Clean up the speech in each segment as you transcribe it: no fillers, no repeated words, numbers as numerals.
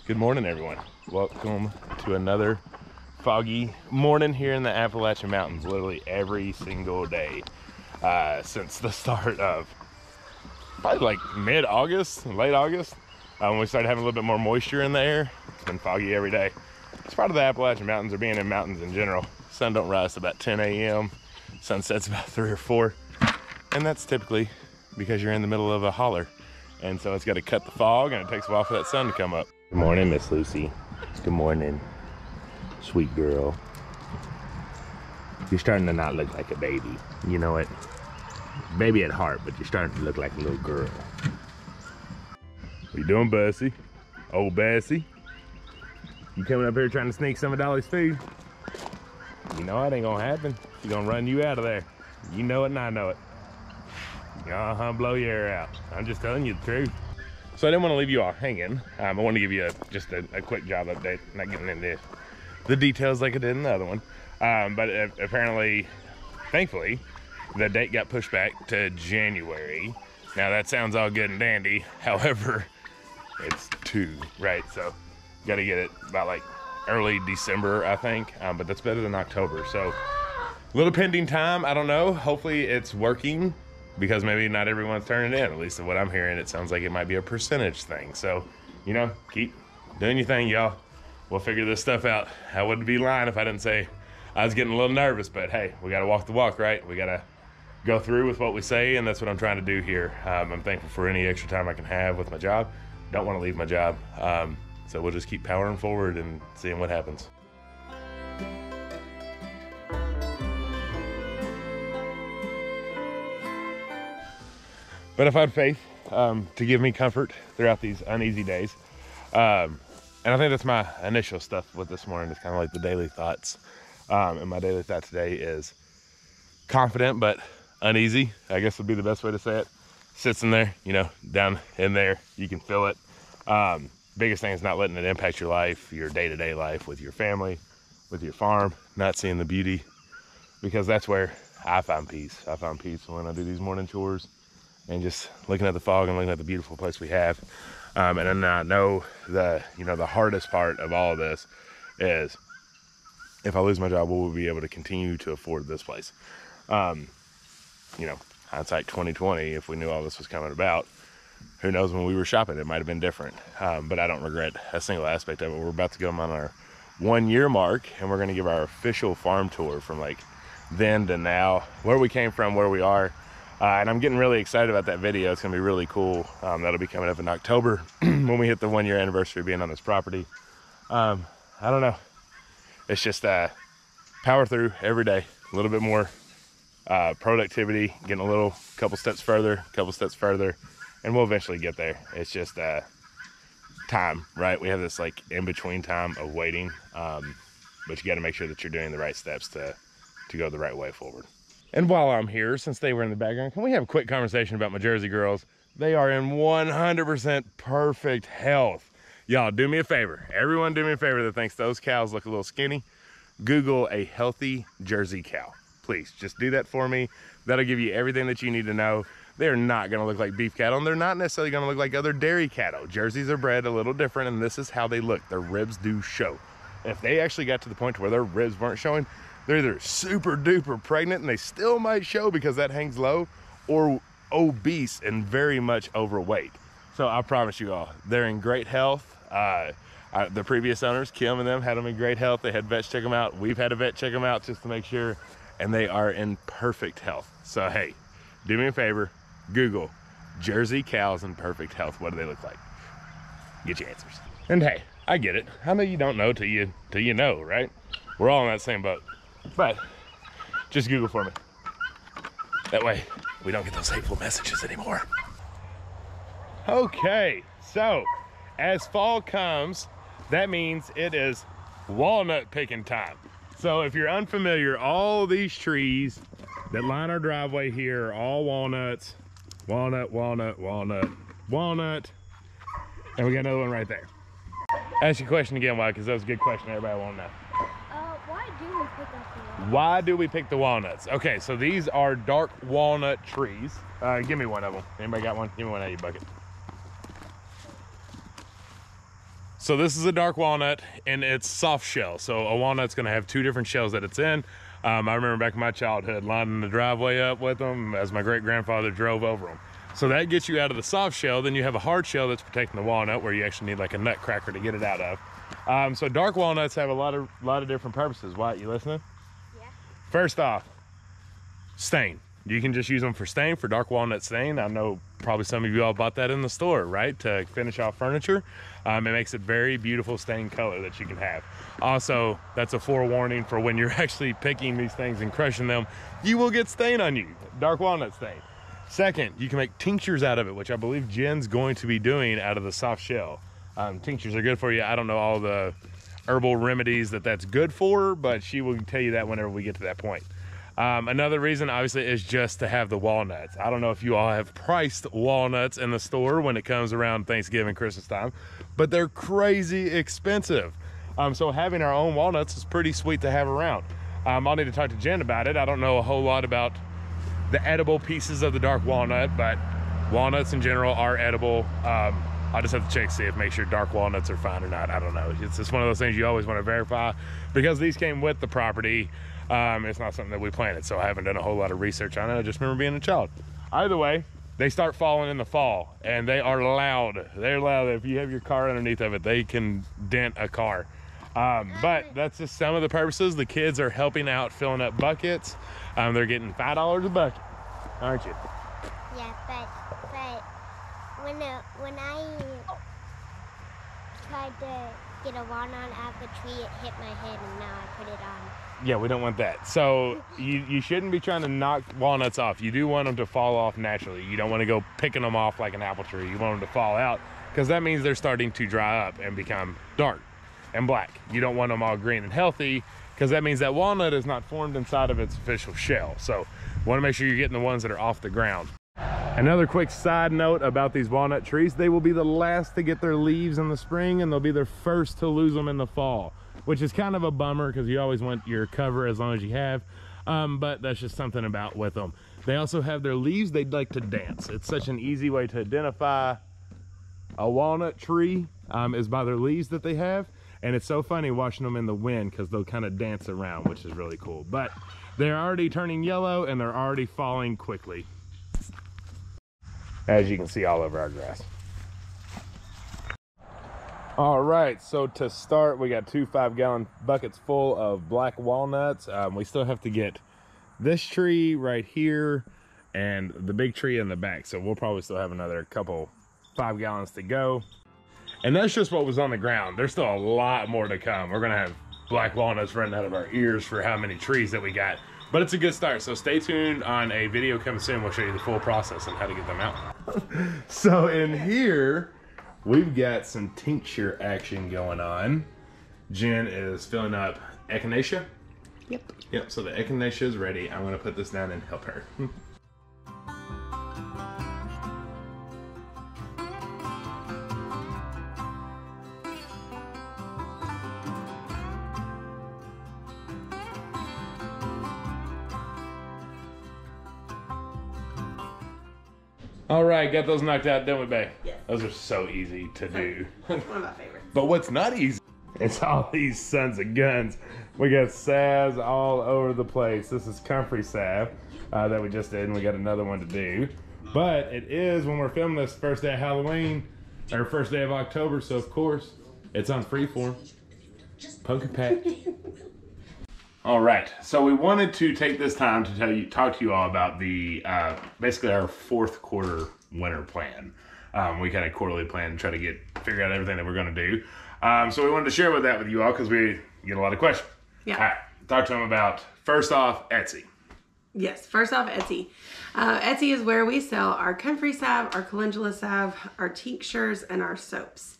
Good morning, everyone. Welcome to another foggy morning here in the Appalachian Mountains. Literally every single day since the start of probably like mid-August, late August, when we started having a little bit more moisture in the air. It's been foggy every day. It's part of the Appalachian Mountains, or being in mountains in general. Sun don't rise till about 10 a.m. Sun sets about 3 or 4. And that's typically because you're in the middle of a holler. And so it's got to cut the fog, and it takes a while for that sun to come up. Good morning, Miss Lucy. Good morning, sweet girl. You're starting to not look like a baby. You know it. Baby at heart, but you're starting to look like a little girl. What you doing, Bessie? Old Bessie? You coming up here trying to sneak some of Dolly's food? You know it ain't gonna happen. She's gonna run you out of there. You know it and I know it. Blow your hair out. I'm just telling you the truth. So I didn't want to leave you all hanging. I want to give you just a quick job update, not getting into the details like I did in the other one. But apparently, thankfully, the date got pushed back to January. Now that sounds all good and dandy. However, it's 2, right? So got to get it about like early December, I think. But that's better than October. So a little pending time. I don't know. Hopefully it's working, because maybe not everyone's turning in. At least of what I'm hearing, it sounds like it might be a percentage thing. So, you know, keep doing your thing, y'all. We'll figure this stuff out. I wouldn't be lying if I didn't say I was getting a little nervous, but hey, we gotta walk the walk, right? We gotta go through with what we say, and that's what I'm trying to do here. I'm thankful for any extra time I can have with my job. Don't want to leave my job. So we'll just keep powering forward and seeing what happens. But I've had faith to give me comfort throughout these uneasy days. And I think that's my initial stuff with this morning. It's kind of like the daily thoughts. And my daily thought today is confident but uneasy, I guess would be the best way to say it. Sits in there, you know, down in there. You can feel it. Biggest thing is not letting it impact your life, your day-to-day life with your family, with your farm, not seeing the beauty. Because that's where I find peace. I find peace when I do these morning chores, and just looking at the fog and looking at the beautiful place we have. And then I know the hardest part of all of this is, if I lose my job, will we be able to continue to afford this place? Hindsight 2020, if we knew all this was coming about, who knows, when we were shopping, it might have been different. But I don't regret a single aspect of it. We're about to go on our 1-year mark, and we're gonna give our official farm tour from like then to now, where we came from, where we are. And I'm getting really excited about that video. It's gonna be really cool. That'll be coming up in October when we hit the 1-year anniversary of being on this property. I don't know. It's just power through every day. A little bit more productivity, getting a couple steps further, and we'll eventually get there. It's just time, right? We have this like in-between time of waiting, but you gotta make sure that you're doing the right steps to go the right way forward. And while I'm here, since they were in the background, can we have a quick conversation about my Jersey girls? They are in 100% perfect health. Y'all, do me a favor. Everyone do me a favor that thinks those cows look a little skinny. Google a healthy Jersey cow. Please, just do that for me. That'll give you everything that you need to know. They're not gonna look like beef cattle, and they're not necessarily gonna look like other dairy cattle. Jerseys are bred a little different, and this is how they look. Their ribs do show. If they actually got to the point where their ribs weren't showing, they're either super duper pregnant, and they still might show because that hangs low, or obese and very much overweight. So I promise you all, they're in great health. The previous owners, Kim and them, had them in great health. They had vets check them out. We've had a vet check them out just to make sure, and they are in perfect health. So hey, do me a favor, Google Jersey cows in perfect health. What do they look like? Get your answers. And hey, I get it. I know you don't know till you know, right? We're all in that same boat. But just Google for me. That way we don't get those hateful messages anymore. Okay, so as fall comes, that means it is walnut picking time. So if you're unfamiliar, all these trees that line our driveway here are all walnuts. Walnut, walnut, walnut, walnut. And we got another one right there. Ask your question again, why? Because that was a good question everybody wants to know. Why do we pick the walnuts? Okay, so these are dark walnut trees. Give me one of them. Anybody got one? Give me one out of your bucket. So this is a dark walnut, and it's soft shell. So a walnut's gonna have 2 different shells that it's in. I remember back in my childhood lining the driveway up with them as my great-grandfather drove over them. So that gets you out of the soft shell. Then you have a hard shell that's protecting the walnut, where you actually need like a nut cracker to get it out of. So dark walnuts have a lot of different purposes. Wyatt, you listening? Yeah. First off, stain. You can just use them for stain, for dark walnut stain. I know probably some of you all bought that in the store, right? To finish off furniture. It makes a very beautiful stain color that you can have. Also, that's a forewarning for when you're actually picking these things and crushing them, you will get stain on you, dark walnut stain. Second, you can make tinctures out of it, which I believe Jen's going to be doing out of the soft shell. Tinctures are good for you. I don't know all the herbal remedies that's good for, but she will tell you that whenever we get to that point. Another reason, obviously, is just to have the walnuts. I don't know if you all have priced walnuts in the store when it comes around Thanksgiving, Christmas time, but they're crazy expensive. So having our own walnuts is pretty sweet to have around. I'll need to talk to Jen about it. I don't know a whole lot about the edible pieces of the dark walnut, but walnuts in general are edible. I'll just have to check, see if make sure dark walnuts are fine or not. I don't know. It's just one of those things you always want to verify, because these came with the property. It's not something that we planted, so I haven't done a whole lot of research on it. I just remember being a child. Either way, they start falling in the fall, and they are loud. They're loud. If you have your car underneath of it, they can dent a car. But that's just some of the purposes. The kids are helping out filling up buckets. They're getting $5 a bucket, aren't you? Yeah, but when I tried to get a walnut out of the tree, it hit my head, and now I put it on. Yeah, we don't want that. So you shouldn't be trying to knock walnuts off. You do want them to fall off naturally. You don't want to go picking them off like an apple tree. You want them to fall out, because that means they're starting to dry up and become dark and black. You don't want them all green and healthy, because that means that walnut is not formed inside of its official shell. So want to make sure you're getting the ones that are off the ground. Another quick side note about these walnut trees: they will be the last to get their leaves in the spring, and they'll be the first to lose them in the fall, which is kind of a bummer, because you always want your cover as long as you have. But that's just something about with them. They also have their leaves. They'd like to dance. It's such an easy way to identify a walnut tree, is by their leaves that they have. And it's so funny watching them in the wind, because they'll kind of dance around, which is really cool. But they're already turning yellow, and they're already falling quickly, as you can see all over our grass. All right, so to start, we got 2 5-gallon buckets full of black walnuts. We still have to get this tree right here and the big tree in the back, so we'll probably still have another couple 5 gallons to go. And that's just what was on the ground. There's still a lot more to come. We're gonna have black walnuts running out of our ears for how many trees that we got. But it's a good start, so stay tuned. On a video coming soon, we'll show you the full process and how to get them out. So in here, we've got some tincture action going on. Jen is filling up echinacea. Yep, so the echinacea is ready. I'm gonna put this down and help her. All right, got those knocked out, didn't we, babe? Yes. Those are so easy to do. One of my favorites. But what's not easy, it's all these sons of guns. We got salves all over the place. This is comfrey salve that we just did, and we got another one to do. But it is, when we're filming this, first day of Halloween, or first day of October, so of course, it's on freeform. Poke and patch. All right, so we wanted to take this time to talk to you all about the basically our 4th quarter winter plan. We kind of quarterly plan to try to figure out everything that we're going to do. So we wanted to share that with you all, because we get a lot of questions. Yeah. All right, talk to them about, first off, Etsy. Yes, first off, Etsy. Etsy is where we sell our comfrey salve, our calendula salve, our tinctures, and our soaps.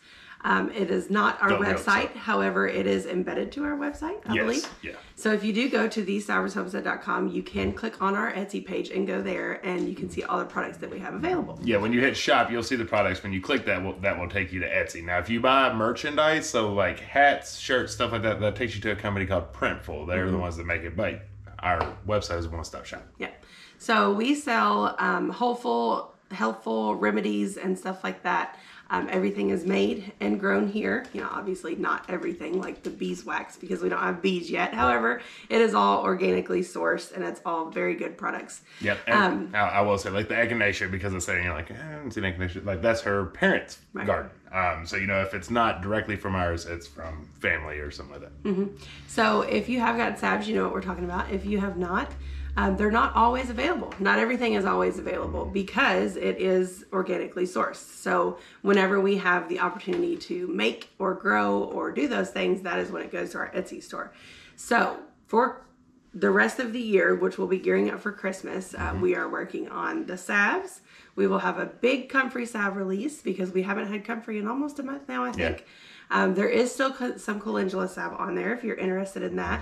It is not our website, however, it is embedded to our website, I believe. Yeah. So if you do go to thestivershomestead.com, you can click on our Etsy page and go there, and you can see all the products that we have available. Yeah, when you hit shop, you'll see the products. When you click that will take you to Etsy. Now, if you buy merchandise, so like hats, shirts, stuff like that, that takes you to a company called Printful. They're the ones that make it, but our website is a one-stop shop. Yeah. So we sell wholeful, healthful remedies and stuff like that. Everything is made and grown here. You know, obviously not everything like the beeswax because we don't have bees yet. However, it is all organically sourced and it's all very good products. Yep. And I will say, like the echinacea, because it's saying, you're like, I haven't seen echinacea. Like that's her parents' garden. So, you know, if it's not directly from ours, it's from family or something like that. So if you have got salves, you know what we're talking about. If you have not, they're not always available. Not everything is always available because it is organically sourced. So whenever we have the opportunity to make or grow or do those things, that is when it goes to our Etsy store. So for the rest of the year, which we'll be gearing up for Christmas, we are working on the salves. We will have a big comfrey salve release because we haven't had comfrey in almost a month now, I think. There is still some calendula salve on there if you're interested in that.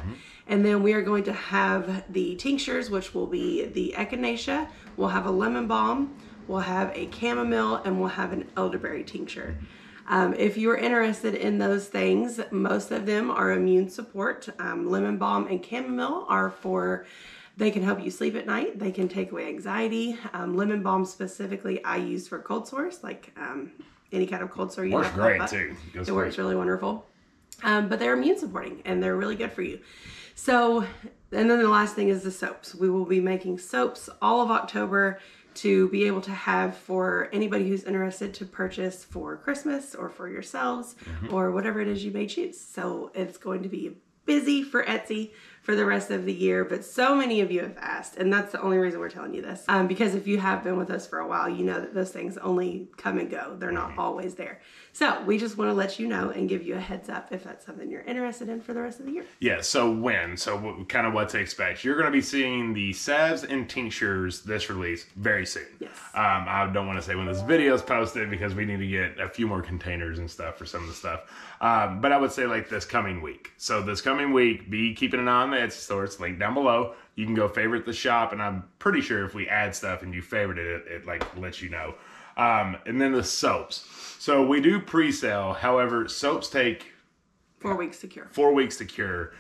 And then we are going to have the tinctures, which will be the echinacea. We'll have a lemon balm. We'll have a chamomile, and we'll have an elderberry tincture. If you're interested in those things, most of them are immune support. Lemon balm and chamomile are for, they can help you sleep at night. They can take away anxiety. Lemon balm specifically I use for cold sores, like any kind of cold sore you Works have. great too. It works really wonderful. But they're immune supporting and they're really good for you. So, and then the last thing is the soaps. We will be making soaps all of October to be able to have for anybody who's interested to purchase for Christmas or for yourselves or whatever it is you may choose. So it's going to be busy for Etsy for the rest of the year, but so many of you have asked, and that's the only reason we're telling you this, because if you have been with us for a while, you know that those things only come and go. They're not always there. So we just want to let you know and give you a heads up if that's something you're interested in for the rest of the year. Yeah, so kind of what to expect. You're going to be seeing the salves and tinctures, this release, very soon. Yes. I don't want to say when this video is posted because we need to get a few more containers and stuff for some of the stuff. But I would say like this coming week. So this coming week, be keeping an eye on the Etsy store. It's linked down below. You can go favorite the shop, and I'm pretty sure if we add stuff and you favorite it, it like lets you know. And then the soaps. So we do pre-sale. However, soaps take 4 weeks to cure. 4 weeks to cure.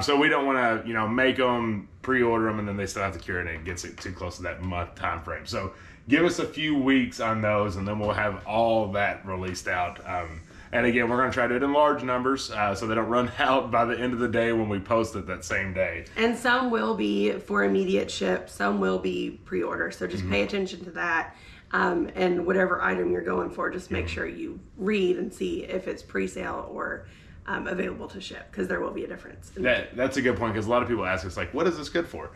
So we don't want to, make them, pre-order them, and then they still have to cure, and it gets it too close to that month time frame. So give us a few weeks on those, and then we'll have all that released out. And again, we're going to try to do it in large numbers so they don't run out by the end of the day when we post it that same day. And some will be for immediate ship. Some will be pre-order. So just pay attention to that. And whatever item you're going for, just make sure you read and see if it's pre-sale or available to ship, because there will be a difference. That's a good point, because a lot of people ask us, like, what is this good for?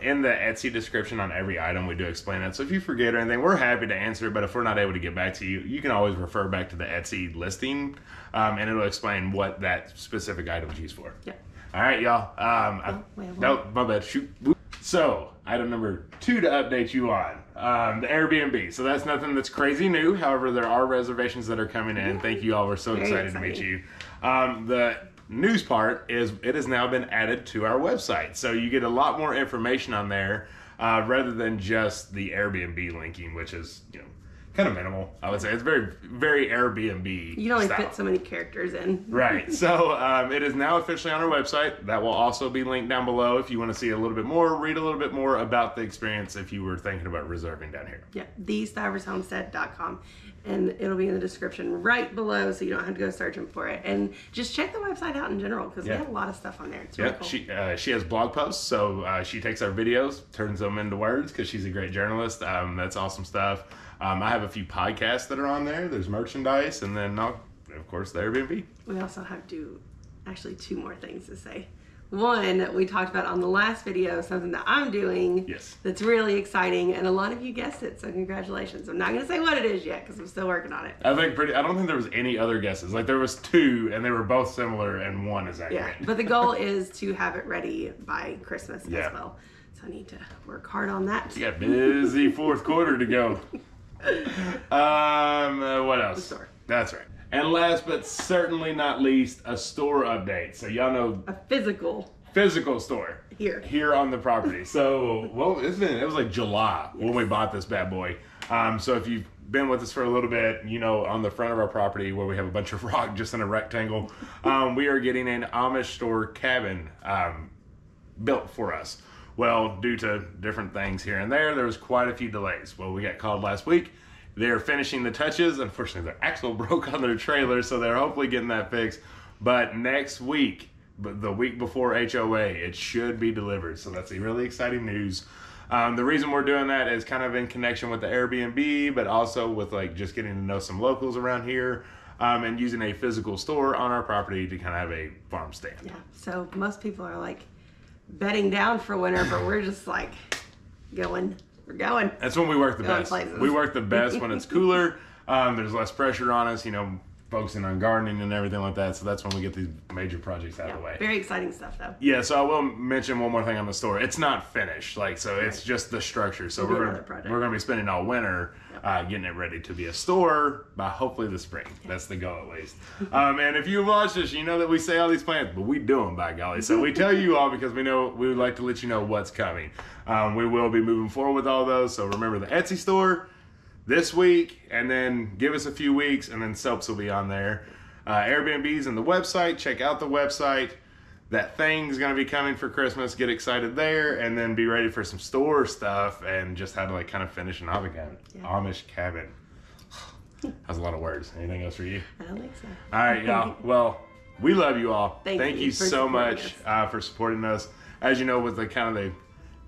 In the Etsy description on every item, we do explain that. So if you forget or anything, we're happy to answer, but if we're not able to get back to you, you can always refer back to the Etsy listing, and it'll explain what that specific item is used for. Yeah. All right, y'all. No, my bad. Shoot. So, item number 2 to update you on, the Airbnb. So that's nothing that's crazy new. However, there are reservations that are coming in. Thank you all. We're so excited to meet you. The news part is it has now been added to our website. So you get a lot more information on there rather than just the Airbnb linking, which is, kind of minimal, I would say. It's very, very Airbnb You can only style. fit so many characters in. Right. So it is now officially on our website. That will also be linked down below if you want to see a little bit more, read a little bit more about the experience if you were thinking about reserving down here. Yeah, thestivershomestead.com. And it'll be in the description right below, so you don't have to go searching for it. And just check the website out in general, because we have a lot of stuff on there. It's really cool. She has blog posts, so she takes our videos, turns them into words, because she's a great journalist. That's awesome stuff. I have a few podcasts that are on there. There's merchandise, and then, of course, the Airbnb. We also have actually 2 more things to say. One, we talked about on the last video, something that I'm doing that's really exciting, and a lot of you guessed it, so congratulations. I'm not going to say what it is yet, because I'm still working on it. I don't think there was any other guesses. Like, there was 2, and they were both similar, and 1 is accurate. Yeah, but the goal is to have it ready by Christmas as well. So I need to work hard on that. You got busy 4th quarter to go. What else? The store. That's right. And last but certainly not least, a store update. So y'all know a physical store here on the property. So it was like July when we bought this bad boy. So if you've been with us for a little bit, on the front of our property where we have a bunch of rock just in a rectangle, we are getting an Amish store cabin built for us. Well, due to different things here and there was quite a few delays. Well, we got called last week, They're finishing the touches. Unfortunately, their axle broke on their trailer, so they're hopefully getting that fixed. But next week, the week before HOA, it should be delivered. So that's really exciting news. The reason we're doing that is kind of in connection with the Airbnb, but also with like just getting to know some locals around here, and using a physical store on our property to kind of have a farm stand. Yeah. So most people are like bedding down for winter, but we're just like going. We're going. That's when we work the best. Places. We work the best when it's cooler. There's less pressure on us, focusing on gardening and everything like that. So that's when we get these major projects out of the way. Very exciting stuff, though. Yeah, so I will mention one more thing on the store. It's not finished, it's just the structure. So we're going to be spending all winter getting it ready to be a store by hopefully the spring. That's the goal, at least. And if you've watched us, you know that we say all these plans, but we do them, by golly. So we tell you all because we would like to let you know what's coming. We will be moving forward with all those. So remember the Etsy store this week, and then give us a few weeks, and then soaps will be on there. Airbnb's and the website. Check out the website. That thing's going to be coming for Christmas. Get excited there, and then be ready for some store stuff and just how to kind of finish an Amish cabin. That's a lot of words. Anything else for you? I don't think so. All right, y'all. Well, we love you all. Thank you so much for supporting us. As you know, with the kind of the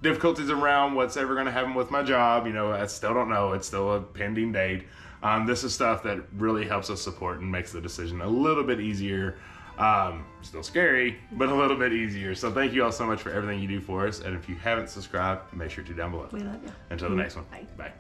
difficulties around what's ever going to happen with my job, I still don't know. It's still a pending date. This is stuff that really helps us support and makes the decision a little bit easier. Still scary, but a little bit easier. So thank you all so much for everything you do for us. And if you haven't subscribed, make sure to down below. We love you. Until the next one. Bye. Bye.